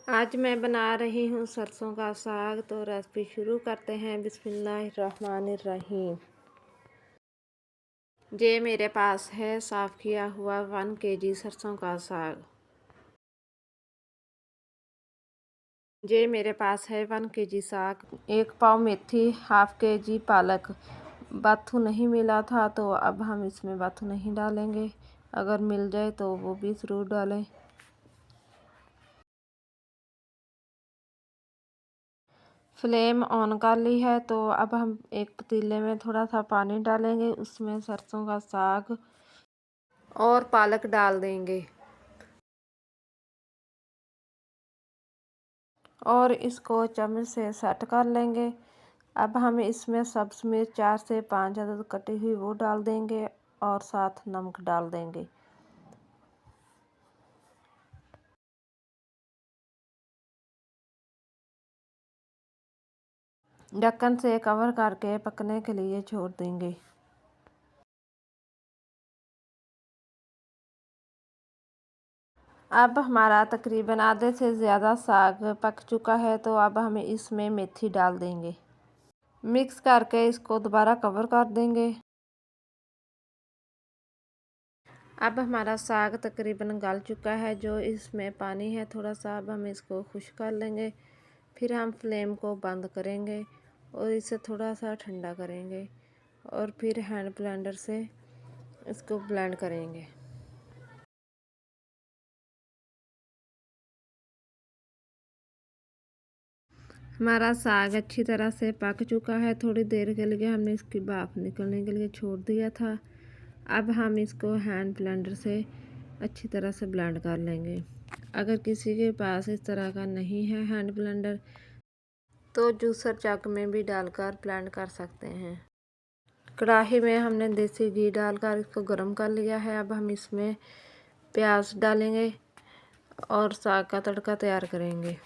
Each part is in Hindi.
आज मैं बना रही हूँ सरसों का साग। तो रेसिपी शुरू करते हैं। बिस्मिल्लाहिर्रहमानिर्रहीम। ये मेरे पास है साफ़ किया हुआ 1 kg सरसों का साग। ये मेरे पास है 1 kg साग, 1 पाव मेथी, ½ kg पालक। बाथू नहीं मिला था तो अब हम इसमें बाथू नहीं डालेंगे, अगर मिल जाए तो वो भी ज़रूर डालें। फ्लेम ऑन कर ली है तो अब हम एक पतीले में थोड़ा सा पानी डालेंगे, उसमें सरसों का साग और पालक डाल देंगे और इसको चम्मच से सेट कर लेंगे। अब हम इसमें सब्ज़ मिर्च 4 से 5 अदद कटी हुई वो डाल देंगे और साथ नमक डाल देंगे। ढक्कन से कवर करके पकने के लिए छोड़ देंगे। अब हमारा तकरीबन आधे से ज़्यादा साग पक चुका है तो अब हम इसमें मेथी डाल देंगे। मिक्स करके इसको दोबारा कवर कर देंगे। अब हमारा साग तकरीबन गल चुका है, जो इसमें पानी है थोड़ा सा, अब हम इसको खुश्क कर लेंगे। फिर हम फ्लेम को बंद करेंगे और इसे थोड़ा सा ठंडा करेंगे और फिर हैंड ब्लेंडर से इसको ब्लेंड करेंगे। हमारा साग अच्छी तरह से पक चुका है। थोड़ी देर के लिए हमने इसकी भाप निकलने के लिए छोड़ दिया था। अब हम इसको हैंड ब्लेंडर से अच्छी तरह से ब्लेंड कर लेंगे। अगर किसी के पास इस तरह का नहीं है हैंड ब्लेंडर तो जूसर जग में भी डालकर ब्लेंड कर सकते हैं। कढ़ाई में हमने देसी घी डालकर इसको गर्म कर लिया है। अब हम इसमें प्याज डालेंगे और साग का तड़का तैयार करेंगे।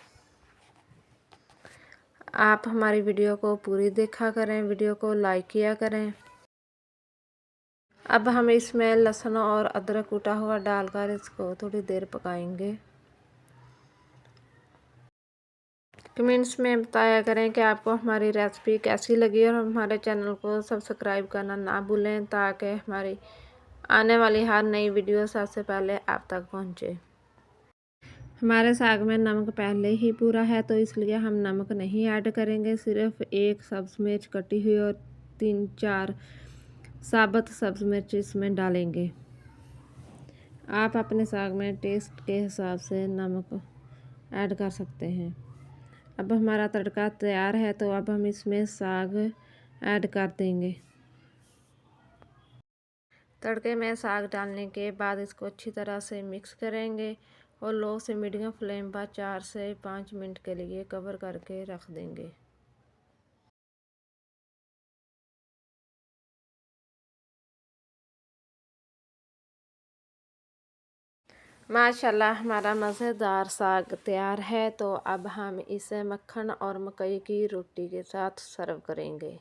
आप हमारी वीडियो को पूरी देखा करें, वीडियो को लाइक किया करें। अब हम इसमें लहसुन और अदरक कूटा हुआ डालकर इसको थोड़ी देर पकाएंगे। कमेंट्स में बताया करें कि आपको हमारी रेसिपी कैसी लगी और हमारे चैनल को सब्सक्राइब करना ना भूलें, ताकि हमारी आने वाली हर नई वीडियो सबसे पहले आप तक पहुंचे। हमारे साग में नमक पहले ही पूरा है तो इसलिए हम नमक नहीं ऐड करेंगे। सिर्फ 1 सब्ज़ मिर्च कटी हुई और 3-4 साबुत सब्ज़ मिर्च इसमें डालेंगे। आप अपने साग में टेस्ट के हिसाब से नमक ऐड कर सकते हैं। अब हमारा तड़का तैयार है तो अब हम इसमें साग ऐड कर देंगे। तड़के में साग डालने के बाद इसको अच्छी तरह से मिक्स करेंगे और लो से मीडियम फ्लेम पर 4 से 5 मिनट के लिए कवर करके रख देंगे। माशाल्लाह हमारा मज़ेदार साग तैयार है। तो अब हम इसे मक्खन और मकई की रोटी के साथ सर्व करेंगे।